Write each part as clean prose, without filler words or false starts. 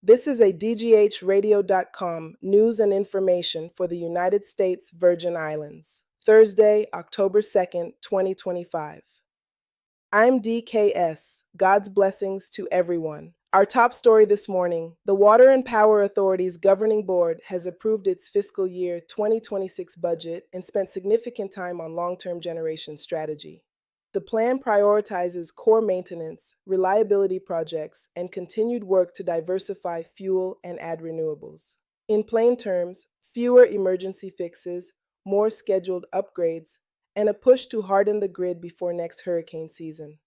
This is a DGHradio.com news and information for the United States Virgin Islands, Thursday, October 2nd, 2025. I'm DKS. God's blessings to everyone. Our top story this morning: the Water and Power Authority's governing board has approved its fiscal year 2026 budget and spent significant time on long-term generation strategy. The plan prioritizes core maintenance, reliability projects, and continued work to diversify fuel and add renewables. In plain terms, fewer emergency fixes, more scheduled upgrades, and a push to harden the grid before next hurricane season.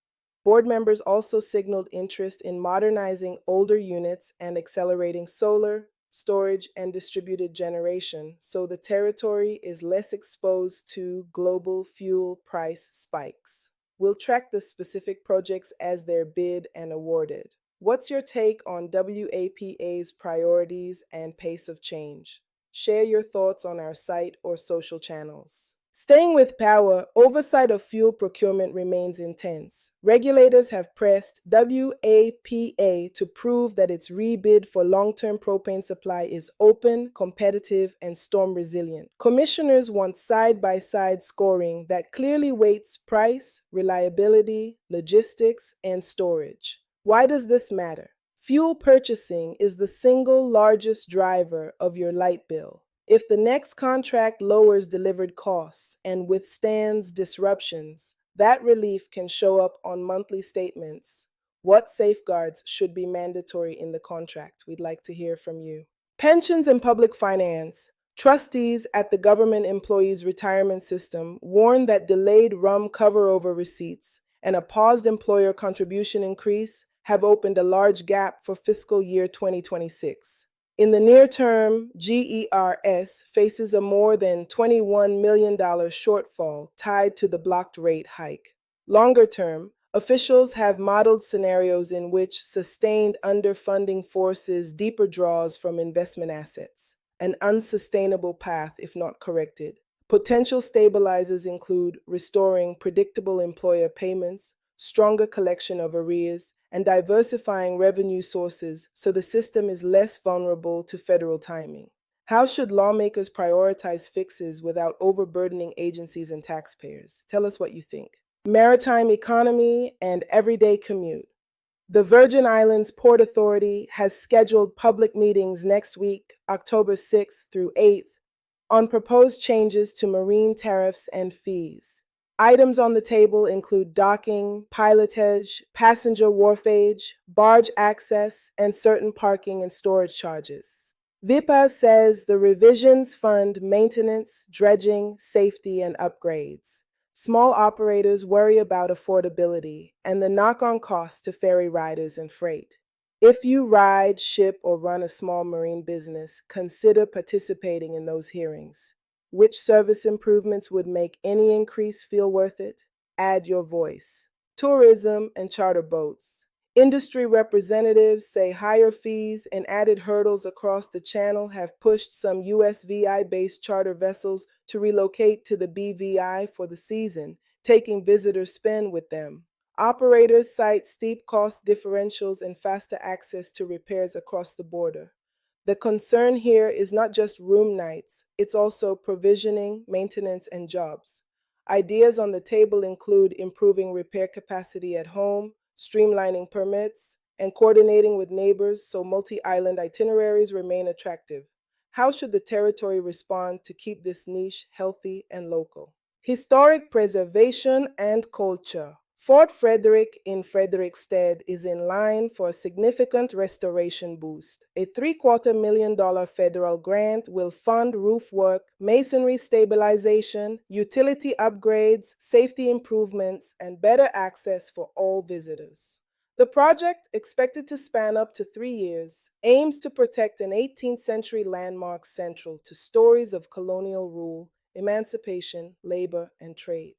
Board members also signaled interest in modernizing older units and accelerating solar, storage, and distributed generation so the territory is less exposed to global fuel price spikes. We'll track the specific projects as they're bid and awarded. What's your take on WAPA's priorities and pace of change? Share your thoughts on our site or social channels. Staying with power, oversight of fuel procurement remains intense. Regulators have pressed WAPA to prove that its rebid for long-term propane supply is open, competitive, and storm resilient. Commissioners want side-by-side scoring that clearly weights price, reliability, logistics, and storage. Why does this matter? Fuel purchasing is the single largest driver of your light bill. If the next contract lowers delivered costs and withstands disruptions, that relief can show up on monthly statements. What safeguards should be mandatory in the contract? We'd like to hear from you. Pensions and public finance. Trustees at the Government Employees Retirement System warn that delayed RUM cover-over receipts and a paused employer contribution increase have opened a large gap for fiscal year 2026. In the near term, GERS faces a more than $21 million shortfall tied to the blocked rate hike. Longer term, officials have modeled scenarios in which sustained underfunding forces deeper draws from investment assets, an unsustainable path if not corrected. Potential stabilizers include restoring predictable employer payments, stronger collection of arrears, and diversifying revenue sources so the system is less vulnerable to federal timing. How should lawmakers prioritize fixes without overburdening agencies and taxpayers? Tell us what you think. Maritime economy and everyday commute. The Virgin Islands Port Authority has scheduled public meetings next week, October 6th through 8th, on proposed changes to marine tariffs and fees. Items on the table include docking, pilotage, passenger wharfage, barge access, and certain parking and storage charges. VIPA says the revisions fund maintenance, dredging, safety, and upgrades. Small operators worry about affordability and the knock-on costs to ferry riders and freight. If you ride, ship, or run a small marine business, consider participating in those hearings. Which service improvements would make any increase feel worth it? Add your voice. Tourism and charter boats. Industry representatives say higher fees and added hurdles across the channel have pushed some USVI-based charter vessels to relocate to the BVI for the season, taking visitor spend with them. Operators cite steep cost differentials and faster access to repairs across the border. The concern here is not just room nights, it's also provisioning, maintenance, and jobs. Ideas on the table include improving repair capacity at home, streamlining permits, and coordinating with neighbors so multi-island itineraries remain attractive. How should the territory respond to keep this niche healthy and local? Historic preservation and culture. Fort Frederick in Frederiksted is in line for a significant restoration boost. A $750,000 federal grant will fund roof work, masonry stabilization, utility upgrades, safety improvements, and better access for all visitors. The project, expected to span up to 3 years, aims to protect an 18th century landmark central to stories of colonial rule, emancipation, labor, and trade.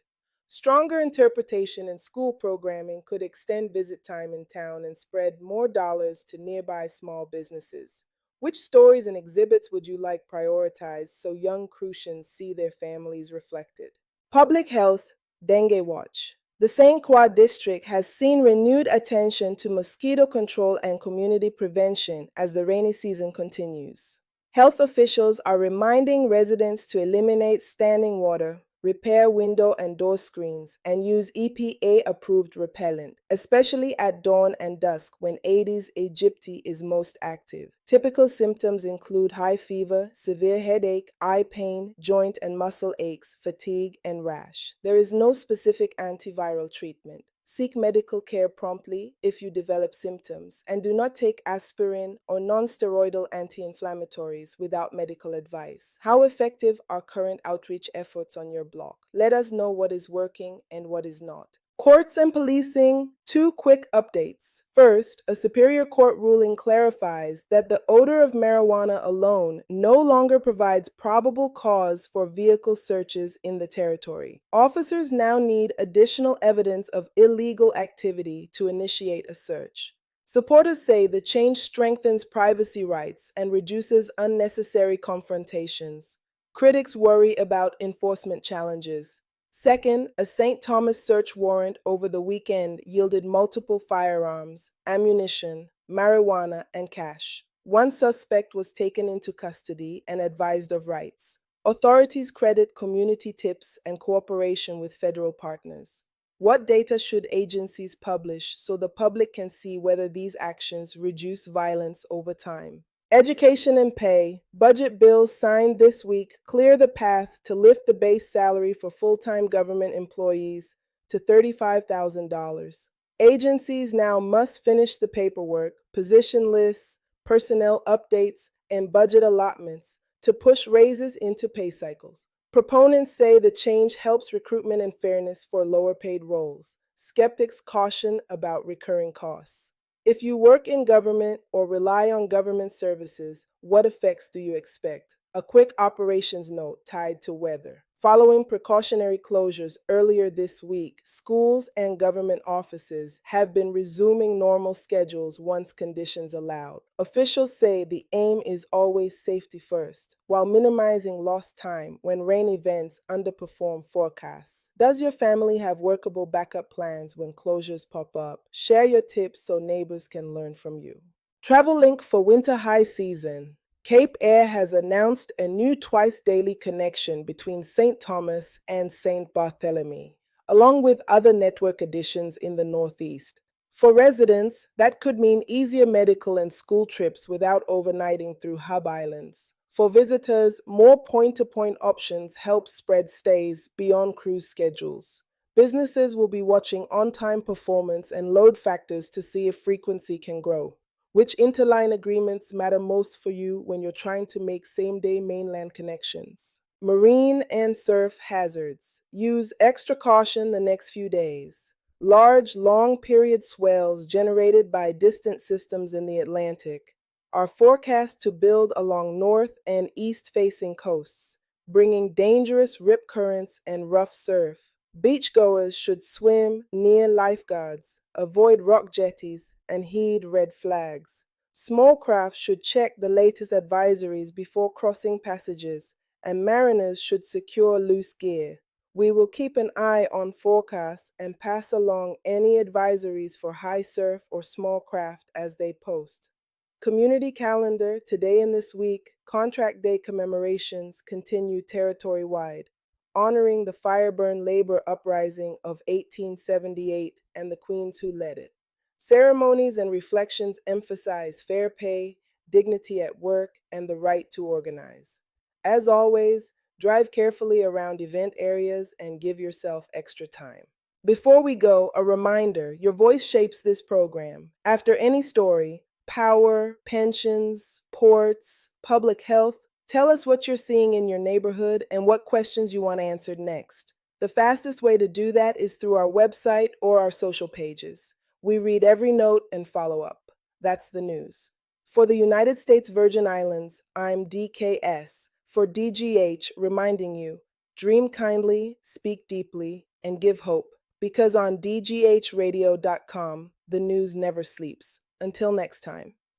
Stronger interpretation and school programming could extend visit time in town and spread more dollars to nearby small businesses. Which stories and exhibits would you like prioritized so young Crucians see their families reflected? Public health, dengue watch. The St. Croix district has seen renewed attention to mosquito control and community prevention as the rainy season continues. Health officials are reminding residents to eliminate standing water, repair window and door screens, and use EPA-approved repellent, especially at dawn and dusk when Aedes aegypti is most active. Typical symptoms include high fever, severe headache, eye pain, joint and muscle aches, fatigue, and rash. There is no specific antiviral treatment. Seek medical care promptly if you develop symptoms, and do not take aspirin or non-steroidal anti-inflammatories without medical advice. How effective are current outreach efforts on your block? Let us know what is working and what is not. Courts and policing, 2 quick updates. First, a Superior Court ruling clarifies that the odor of marijuana alone no longer provides probable cause for vehicle searches in the territory. Officers now need additional evidence of illegal activity to initiate a search. Supporters say the change strengthens privacy rights and reduces unnecessary confrontations. Critics worry about enforcement challenges. Second, a St. Thomas search warrant over the weekend yielded multiple firearms, ammunition, marijuana, and cash. One suspect was taken into custody and advised of rights. Authorities credit community tips and cooperation with federal partners. What data should agencies publish so the public can see whether these actions reduce violence over time? Education and pay. Budget bills signed this week clear the path to lift the base salary for full-time government employees to $35,000. Agencies now must finish the paperwork, position lists, personnel updates, and budget allotments to push raises into pay cycles. Proponents say the change helps recruitment and fairness for lower-paid roles. Skeptics caution about recurring costs. If you work in government or rely on government services, what effects do you expect? A quick operations note tied to weather. Following precautionary closures earlier this week, schools and government offices have been resuming normal schedules once conditions allowed. Officials say the aim is always safety first, while minimizing lost time when rain events underperform forecasts. Does your family have workable backup plans when closures pop up? Share your tips so neighbors can learn from you. Travel link for winter high season. Cape Air has announced a new twice-daily connection between St. Thomas and St. Barthélemy, along with other network additions in the Northeast. For residents, that could mean easier medical and school trips without overnighting through hub islands. For visitors, more point-to-point options help spread stays beyond cruise schedules. Businesses will be watching on-time performance and load factors to see if frequency can grow. Which interline agreements matter most for you when you're trying to make same-day mainland connections? Marine and surf hazards. Use extra caution the next few days. Large, long-period swells generated by distant systems in the Atlantic are forecast to build along north and east-facing coasts, bringing dangerous rip currents and rough surf. Beachgoers should swim near lifeguards, avoid rock jetties, and heed red flags. Small craft should check the latest advisories before crossing passages, and mariners should secure loose gear. We will keep an eye on forecasts and pass along any advisories for high surf or small craft as they post. Community calendar, today and this week, Contract Day commemorations continue territory-wide, honoring the Fireburn Labor Uprising of 1878 and the queens who led it. Ceremonies and reflections emphasize fair pay, dignity at work, and the right to organize. As always, drive carefully around event areas and give yourself extra time. Before we go, a reminder, your voice shapes this program. After any story, power, pensions, ports, public health, tell us what you're seeing in your neighborhood and what questions you want answered next. The fastest way to do that is through our website or our social pages. We read every note and follow up. That's the news. For the United States Virgin Islands, I'm DKS. For DGH, reminding you, dream kindly, speak deeply, and give hope. Because on DGHradio.com, the news never sleeps. Until next time.